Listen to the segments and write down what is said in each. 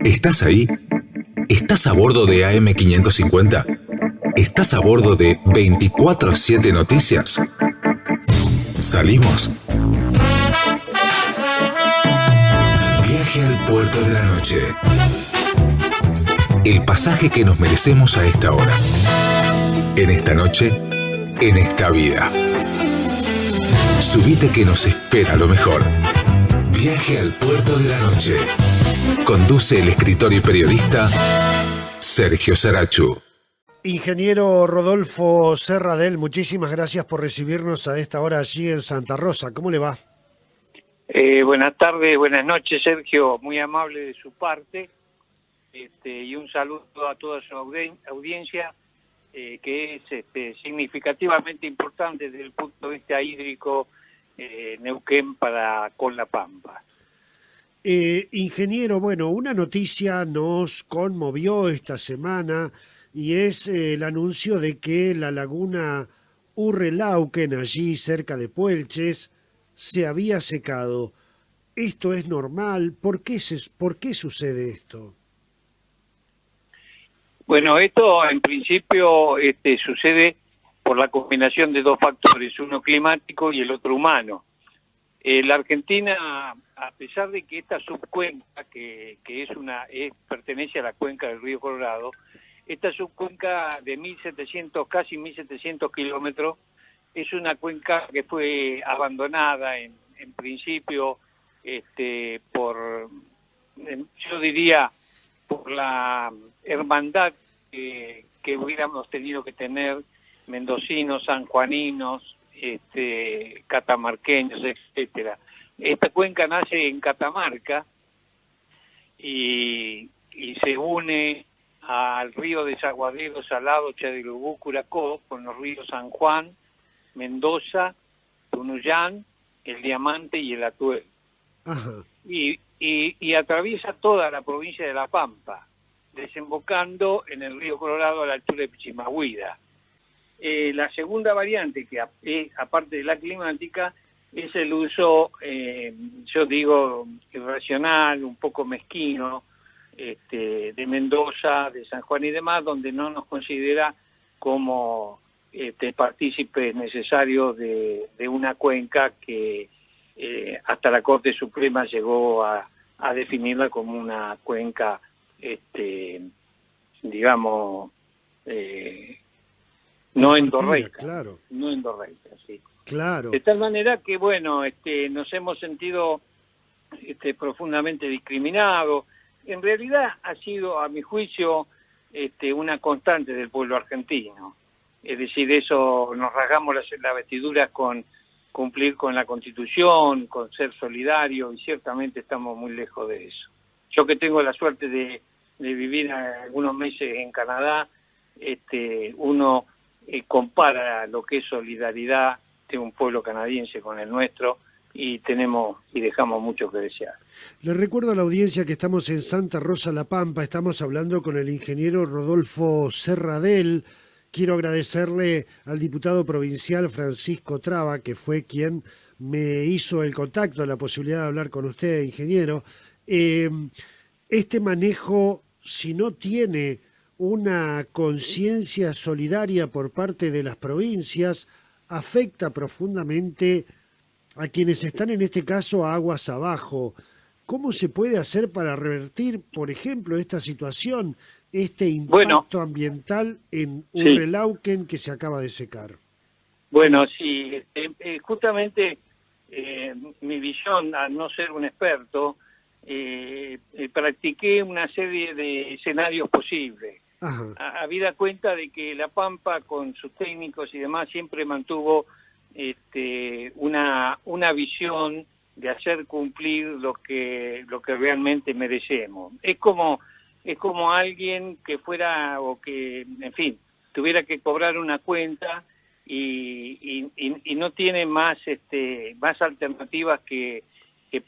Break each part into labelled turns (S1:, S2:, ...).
S1: ¿Estás ahí? ¿Estás a bordo de AM550? ¿Estás a bordo de 24/7 Noticias? ¿Salimos? Viaje al puerto de la noche. El pasaje que nos merecemos a esta hora. En esta noche, en esta vida. Subite que nos espera lo mejor. Viaje al puerto de la noche. Conduce el escritor y periodista Sergio Sarachu.
S2: Ingeniero Rodolfo Serradell, muchísimas gracias por recibirnos a esta hora allí en Santa Rosa. ¿Cómo le va?
S3: Buenas tardes, buenas noches, Sergio. Muy amable de su parte. Y un saludo a toda su audiencia, que es significativamente importante desde el punto de vista hídrico Neuquén con La Pampa.
S2: Ingeniero, bueno, una noticia nos conmovió esta semana y es el anuncio de que la laguna Urrelauquen, allí cerca de Puelches, se había secado. ¿Esto es normal? ¿Por qué sucede esto?
S3: Bueno, esto en principio sucede por la combinación de dos factores, uno climático y el otro humano. La Argentina, a pesar de que esta subcuenca, que pertenece a la cuenca del río Colorado, esta subcuenca de 1.700, casi 1.700 kilómetros, es una cuenca que fue abandonada en principio yo diría, por la hermandad que hubiéramos tenido que tener mendocinos, sanjuaninos, catamarqueños, etcétera. Esta cuenca nace en Catamarca y se une al río Desaguadero, Salado, Chadilubú, Curacó, con los ríos San Juan, Mendoza, Tunuyán, el Diamante y el Atuel.
S2: Ajá.
S3: Y atraviesa toda la provincia de La Pampa, desembocando en el río Colorado a la altura de Pichimahuida. La segunda variante, que aparte de la climática, es el uso, yo digo, irracional, un poco mezquino, de Mendoza, de San Juan y demás, donde no nos considera como partícipes necesarios de una cuenca que hasta la Corte Suprema llegó a definirla como una cuenca, digamos, no endorreica,
S2: claro.
S3: no endorreica, sí.
S2: Claro.
S3: De tal manera que, bueno, nos hemos sentido profundamente discriminados. En realidad ha sido, a mi juicio, una constante del pueblo argentino. Es decir, eso nos rasgamos las vestiduras con cumplir con la Constitución, con ser solidario, y ciertamente estamos muy lejos de eso. Yo que tengo la suerte de vivir algunos meses en Canadá, uno compara lo que es solidaridad de un pueblo canadiense con el nuestro, y dejamos mucho que desear.
S2: Le recuerdo a la audiencia que estamos en Santa Rosa, La Pampa. Estamos hablando con el ingeniero Rodolfo Serradell. Quiero agradecerle al diputado provincial Francisco Traba, que fue quien me hizo el contacto, la posibilidad de hablar con usted, ingeniero. Este manejo, si no tiene una conciencia solidaria por parte de las provincias, afecta profundamente a quienes están, en este caso, a aguas abajo. ¿Cómo se puede hacer para revertir, por ejemplo, esta situación, este impacto ambiental en Urrelauquen que se acaba de secar?
S3: Bueno, sí, justamente mi visión, al no ser un experto, practiqué una serie de escenarios posibles. Habida cuenta de que La Pampa, con sus técnicos y demás, siempre mantuvo una visión de hacer cumplir lo que realmente merecemos. Es como alguien que fuera, o que, en fin, tuviera que cobrar una cuenta y no tiene más alternativas que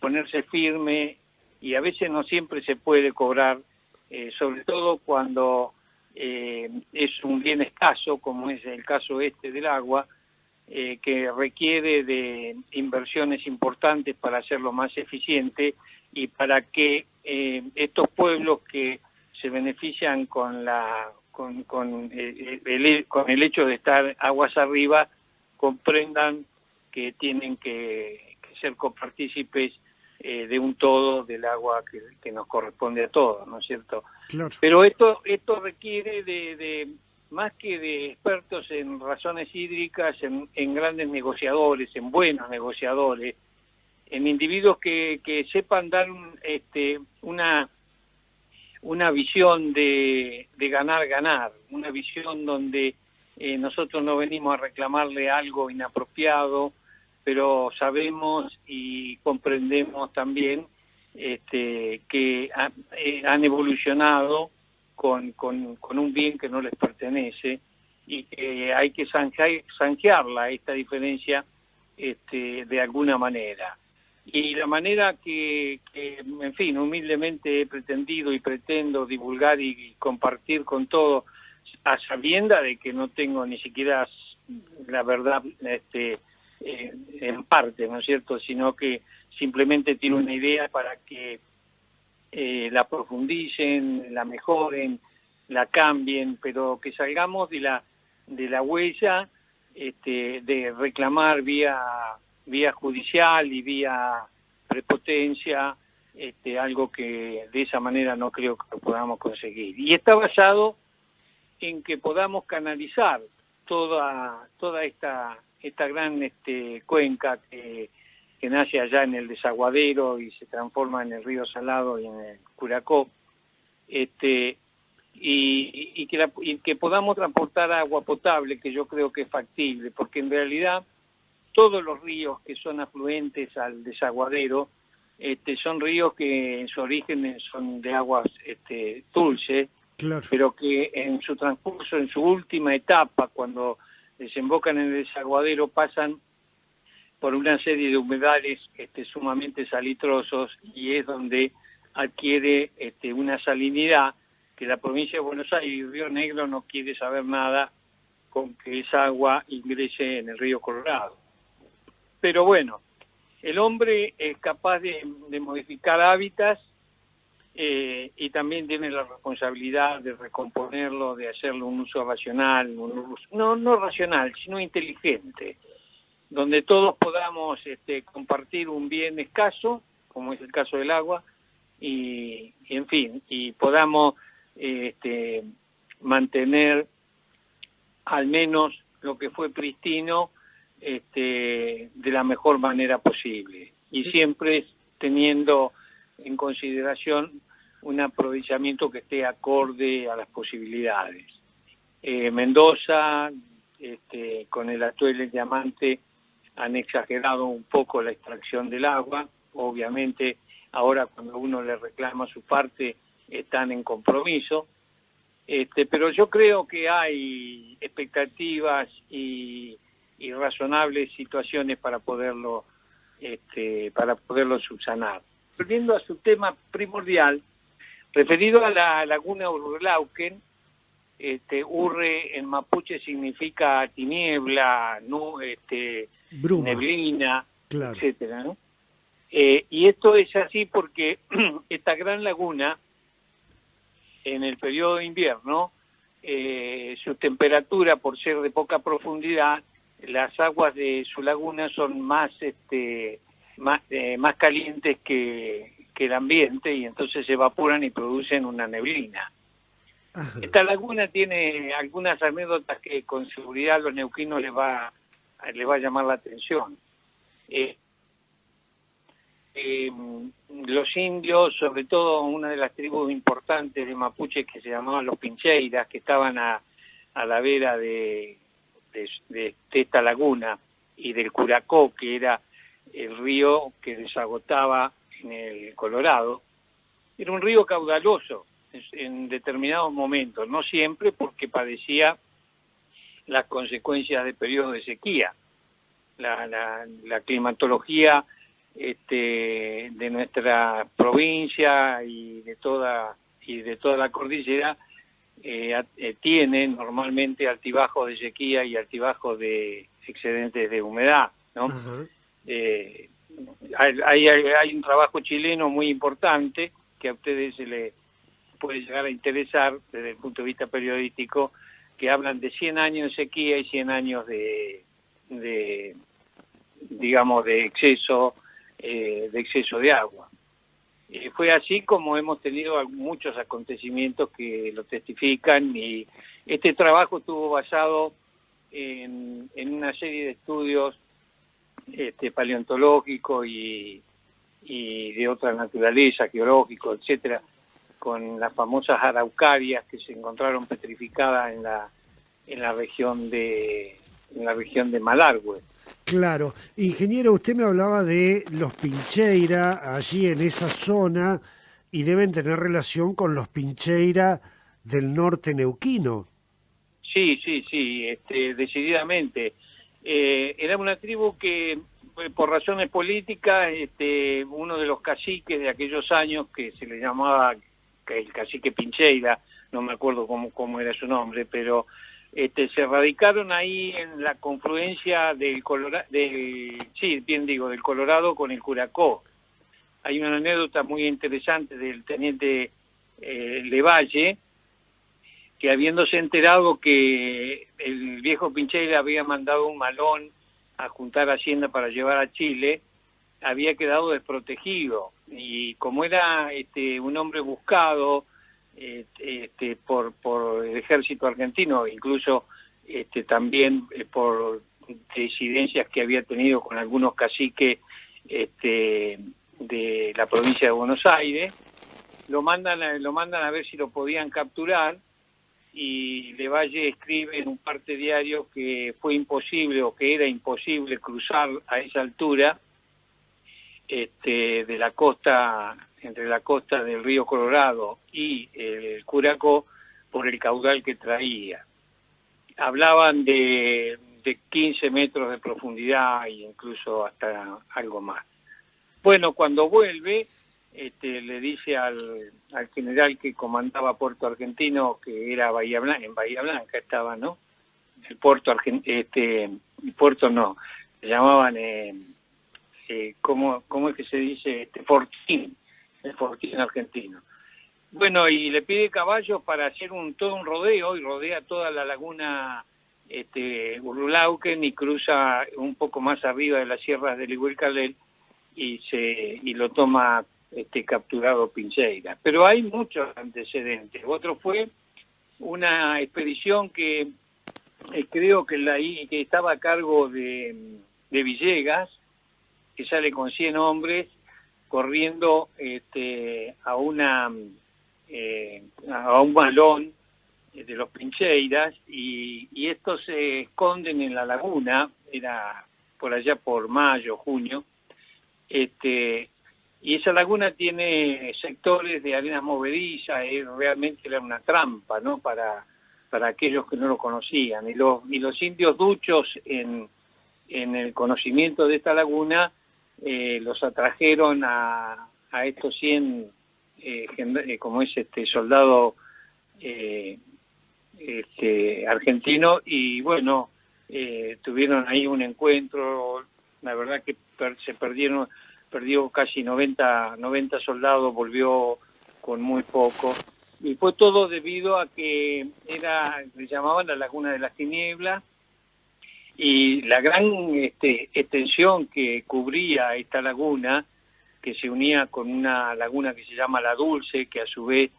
S3: ponerse firme, y a veces no siempre se puede cobrar, sobre todo cuando es un bien escaso, como es el caso del agua, que requiere de inversiones importantes para hacerlo más eficiente y para que estos pueblos que se benefician con el hecho de estar aguas arriba comprendan que tienen que ser copartícipes de un todo del agua que nos corresponde a todos, ¿no es cierto?
S2: Claro.
S3: Pero esto requiere de más que de expertos en razones hídricas, en grandes negociadores, en buenos negociadores, en individuos que sepan dar una visión de ganar, una visión donde nosotros no venimos a reclamarle algo inapropiado, pero sabemos y comprendemos también que han evolucionado con un bien que no les pertenece y que hay que zanjearla, esta diferencia, de alguna manera. Y la manera que, en fin, humildemente he pretendido y pretendo divulgar y compartir con todo, a sabienda de que no tengo ni siquiera la verdad en parte, ¿no es cierto?, sino que simplemente tiene una idea para que la profundicen, la mejoren, la cambien, pero que salgamos de la huella de reclamar vía judicial y vía prepotencia, algo que de esa manera no creo que lo podamos conseguir. Y está basado en que podamos canalizar toda esta gran cuenca que nace allá en el Desaguadero y se transforma en el Río Salado y en el Curacó, y que podamos transportar agua potable, que yo creo que es factible, porque en realidad todos los ríos que son afluentes al Desaguadero son ríos que en su origen son de aguas dulces,
S2: Claro.
S3: pero que en su transcurso, en su última etapa, cuando desembocan en el Desaguadero, pasan por una serie de humedales sumamente salitrosos, y es donde adquiere una salinidad que la provincia de Buenos Aires y Río Negro no quiere saber nada con que esa agua ingrese en el río Colorado. Pero bueno, el hombre es capaz de modificar hábitats y también tiene la responsabilidad de recomponerlo, de hacerle un uso racional, no racional, sino inteligente, donde todos podamos compartir un bien escaso, como es el caso del agua, y en fin, y podamos mantener al menos lo que fue pristino de la mejor manera posible, y siempre teniendo en consideración un aprovechamiento que esté acorde a las posibilidades. Mendoza, con el Atuel Diamante, han exagerado un poco la extracción del agua. Obviamente, ahora cuando uno le reclama su parte, están en compromiso. Pero yo creo que hay expectativas y razonables situaciones para poderlo subsanar. Volviendo a su tema primordial, referido a la laguna Urlauquen, Urre en mapuche significa tiniebla,
S2: Bruma.
S3: neblina,
S2: Claro.
S3: etcétera, ¿no? Y esto es así porque esta gran laguna, en el periodo de invierno, su temperatura, por ser de poca profundidad, las aguas de su laguna son más calientes que el ambiente, y entonces se evaporan y producen una neblina.
S2: Ajá.
S3: Esta laguna tiene algunas anécdotas que con seguridad a los neuquinos les va a llamar la atención. Los indios, sobre todo una de las tribus importantes de mapuches que se llamaban los Pincheiras, que estaban a la vera de esta laguna y del Curacó, que era el río que desagotaba en el Colorado, era un río caudaloso en determinados momentos, no siempre, porque padecía las consecuencias de periodos de sequía. La climatología de nuestra provincia y de toda la cordillera tiene normalmente altibajos de sequía y altibajos de excedentes de humedad, ¿no?
S2: Ajá.
S3: Hay un trabajo chileno muy importante que a ustedes se les puede llegar a interesar desde el punto de vista periodístico, que hablan de 100 años de sequía y 100 años digamos, de exceso de agua. Fue así como hemos tenido muchos acontecimientos que lo testifican, y este trabajo estuvo basado en una serie de estudios paleontológicos y de otra naturaleza, geológicos, etcétera, con las famosas araucarias que se encontraron petrificadas en la región de Malargüe.
S2: Claro. Ingeniero, usted me hablaba de los Pincheira allí en esa zona y deben tener relación con los Pincheira del norte neuquino.
S3: Sí, decididamente. Era una tribu que, por razones políticas, uno de los caciques de aquellos años, que se le llamaba el cacique Pincheira, no me acuerdo cómo era su nombre, pero se radicaron ahí en la confluencia del Colorado con el Curacó. Hay una anécdota muy interesante del teniente Levalle, que habiéndose enterado que el viejo Pincheira había mandado un malón a juntar hacienda para llevar a Chile, había quedado desprotegido, y como era un hombre buscado por el ejército argentino, incluso también por disidencias que había tenido con algunos caciques de la provincia de Buenos Aires, lo mandan a ver si lo podían capturar, y Levalle escribe en un parte diario que fue imposible, o que era imposible, cruzar a esa altura de la costa, entre la costa del río Colorado y el Curacó, por el caudal que traía. Hablaban de 15 metros de profundidad e incluso hasta algo más. Bueno, cuando vuelve, le dice al general que comandaba Puerto Argentino, que era Bahía Blanca, en Bahía Blanca estaba, ¿no? El puerto puerto no, se llamaban, ¿cómo es que se dice? Fortín, el Fortín argentino. Bueno, y le pide caballos para hacer todo un rodeo, y rodea toda la laguna Urlauquen, y cruza un poco más arriba de las sierras del Iguilcalel, y lo toma capturado Pincheira. Pero hay muchos antecedentes. Otro fue una expedición que creo que estaba a cargo de Villegas, que sale con 100 hombres corriendo a un malón de los Pincheiras, y estos se esconden en la laguna, era por allá por mayo, junio, y esa laguna tiene sectores de arenas movedizas, realmente era una trampa, ¿no?, para aquellos que no lo conocían, y los indios duchos en el conocimiento de esta laguna los atrajeron a estos 100 como es soldado argentino, y bueno, tuvieron ahí un encuentro. La verdad que perdió casi 90 soldados, volvió con muy poco, y fue todo debido a que le llamaban la Laguna de las Tinieblas, y la gran extensión que cubría esta laguna, que se unía con una laguna que se llama La Dulce, que a su vez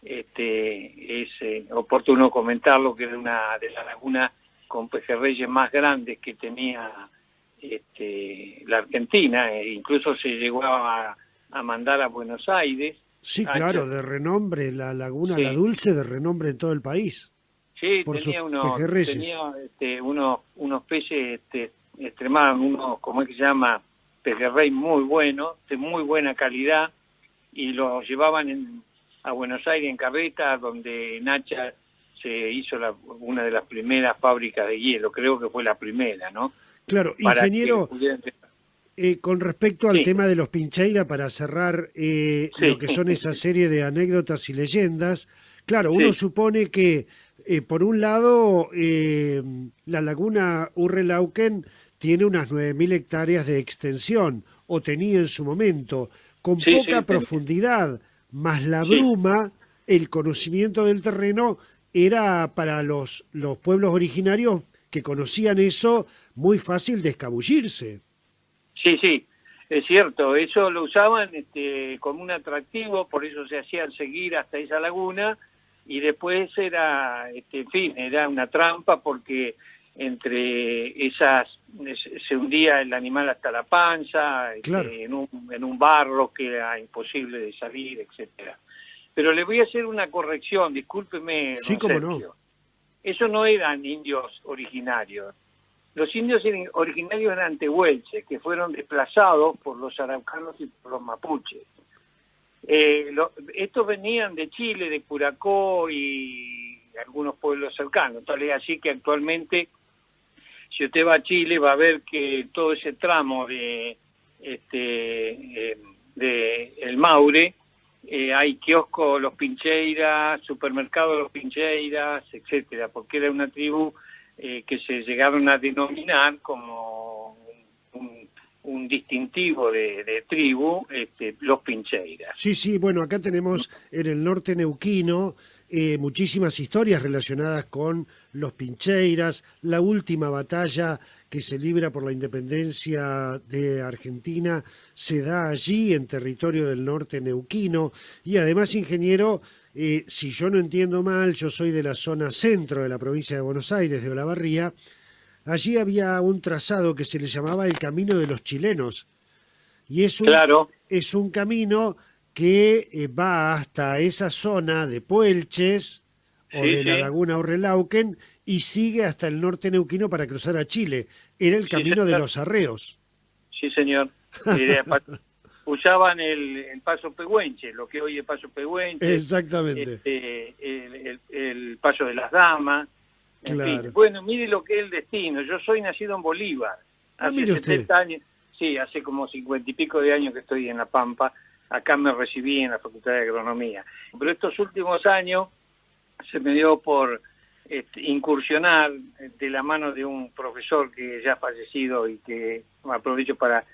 S3: es oportuno comentarlo, que era una de las lagunas con pejerreyes más grandes que tenía la Argentina, incluso se llegó a mandar a Buenos Aires.
S2: Sí, claro, de renombre, la laguna
S3: Sí.
S2: La Dulce, de renombre en todo el país.
S3: Sí,
S2: Por
S3: tenía
S2: sus
S3: unos peces extremadamente, ¿cómo es que se llama? Pejerrey muy bueno, de muy buena calidad, y los llevaban a Buenos Aires en carreta, donde Nacha se hizo una de las primeras fábricas de hielo, creo que fue la primera, ¿no?
S2: Claro,
S3: Para
S2: ingeniero,
S3: que pudieran...
S2: con respecto al
S3: Sí.
S2: tema de los Pincheira, para cerrar lo que son esa serie de anécdotas y leyendas, claro, uno
S3: Sí.
S2: supone que, por un lado, la laguna Urrelauquen tiene unas 9.000 hectáreas de extensión, o tenía en su momento, con
S3: Sí,
S2: poca
S3: sí, tenía.
S2: profundidad, más la
S3: Sí.
S2: bruma, el conocimiento del terreno era para los pueblos originarios que conocían eso muy fácil de escabullirse.
S3: Sí, sí, es cierto, eso lo usaban como un atractivo, por eso se hacían seguir hasta esa laguna, y después era, en fin, era una trampa porque entre esas se hundía el animal hasta la panza,
S2: Claro.
S3: en un barro que era imposible de salir, etcétera. Pero le voy a hacer una corrección, discúlpeme,
S2: Sí,
S3: don
S2: cómo no.
S3: Sergio. Eso no eran indios originarios. Los indios originarios eran tehuelches, que fueron desplazados por los araucanos y por los mapuches. Estos venían de Chile, de Curacó y algunos pueblos cercanos. Tal es así que actualmente, si usted va a Chile, va a ver que todo ese tramo de El Maure, hay kioscos Los Pincheiras, supermercados Los Pincheiras, etcétera, porque era una tribu que se llegaron a denominar como un distintivo de tribu, Los Pincheiras.
S2: Sí, sí, bueno, acá tenemos en el norte neuquino muchísimas historias relacionadas con los Pincheiras, la última batalla que se libra por la independencia de Argentina se da allí, en territorio del norte neuquino, y además, ingeniero, si yo no entiendo mal, yo soy de la zona centro de la provincia de Buenos Aires, de Olavarría. Allí había un trazado que se le llamaba el Camino de los Chilenos, y
S3: Claro.
S2: es un camino que va hasta esa zona de Puelches o
S3: Sí,
S2: de la
S3: sí.
S2: laguna Urrelauquen y sigue hasta el norte neuquino para cruzar a Chile. Era el
S3: Sí,
S2: camino de
S3: señor.
S2: los arreos.
S3: Sí, señor. Usaban el Paso Pehuenche, lo que hoy es Paso Pehuenche.
S2: Exactamente.
S3: El Paso de las Damas. En
S2: Claro.
S3: fin. Bueno, mire lo que es el destino. Yo soy nacido en Bolívar.
S2: Ah,
S3: Hace
S2: mire usted.
S3: 70 años. Sí, hace como 50 y pico de años que estoy en La Pampa. Acá me recibí en la Facultad de Agronomía. Pero estos últimos años se me dio por incursionar de la mano de un profesor que ya ha fallecido y que aprovecho para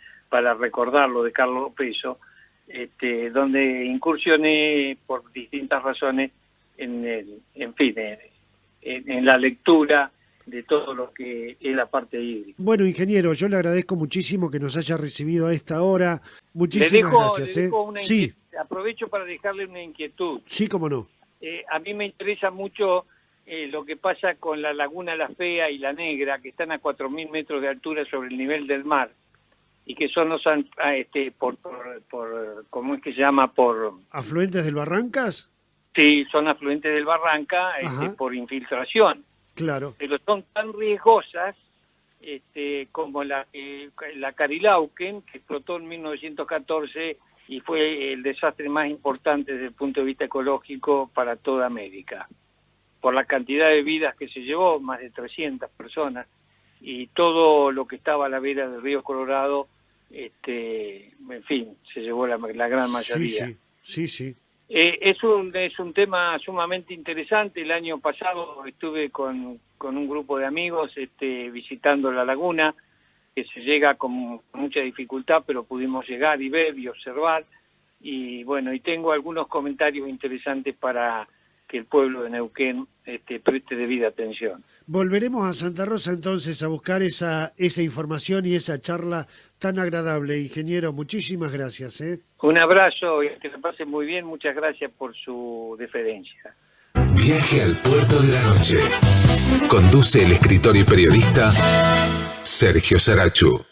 S3: recordarlo, de Carlos Peso, donde incursioné por distintas razones en la lectura de todo lo que es la parte hídrica.
S2: Bueno, ingeniero, yo le agradezco muchísimo que nos haya recibido a esta hora.
S3: Le
S2: Muchísimas gracias.
S3: dejo una
S2: Sí,
S3: aprovecho para dejarle una inquietud.
S2: sí, cómo no.
S3: A mí me interesa mucho lo que pasa con la laguna La Fea y La Negra, que están a 4.000 metros de altura sobre el nivel del mar, y que son los, ¿cómo es que se llama?
S2: ¿Afluentes del Barrancas?
S3: Sí, son afluentes del Barranca,
S2: Ajá.
S3: por infiltración,
S2: Claro.
S3: pero son tan riesgosas como la Carilauquen, que explotó en 1914 y fue el desastre más importante desde el punto de vista ecológico para toda América, por la cantidad de vidas que se llevó, más de 300 personas, y todo lo que estaba a la vera del río Colorado, en fin, se llevó la gran mayoría.
S2: Sí, sí, sí, sí.
S3: Es un tema sumamente interesante. El año pasado estuve con un grupo de amigos visitando la laguna, que se llega con mucha dificultad, pero pudimos llegar y ver y observar. Y bueno, y tengo algunos comentarios interesantes para que el pueblo de Neuquén preste debida atención.
S2: Volveremos a Santa Rosa entonces a buscar esa información y esa charla tan agradable, ingeniero. Muchísimas gracias.
S3: Un abrazo y que se pase muy bien. Muchas gracias por su deferencia.
S1: Viaje al puerto de la noche. Conduce el escritor y periodista Sergio Sarachu.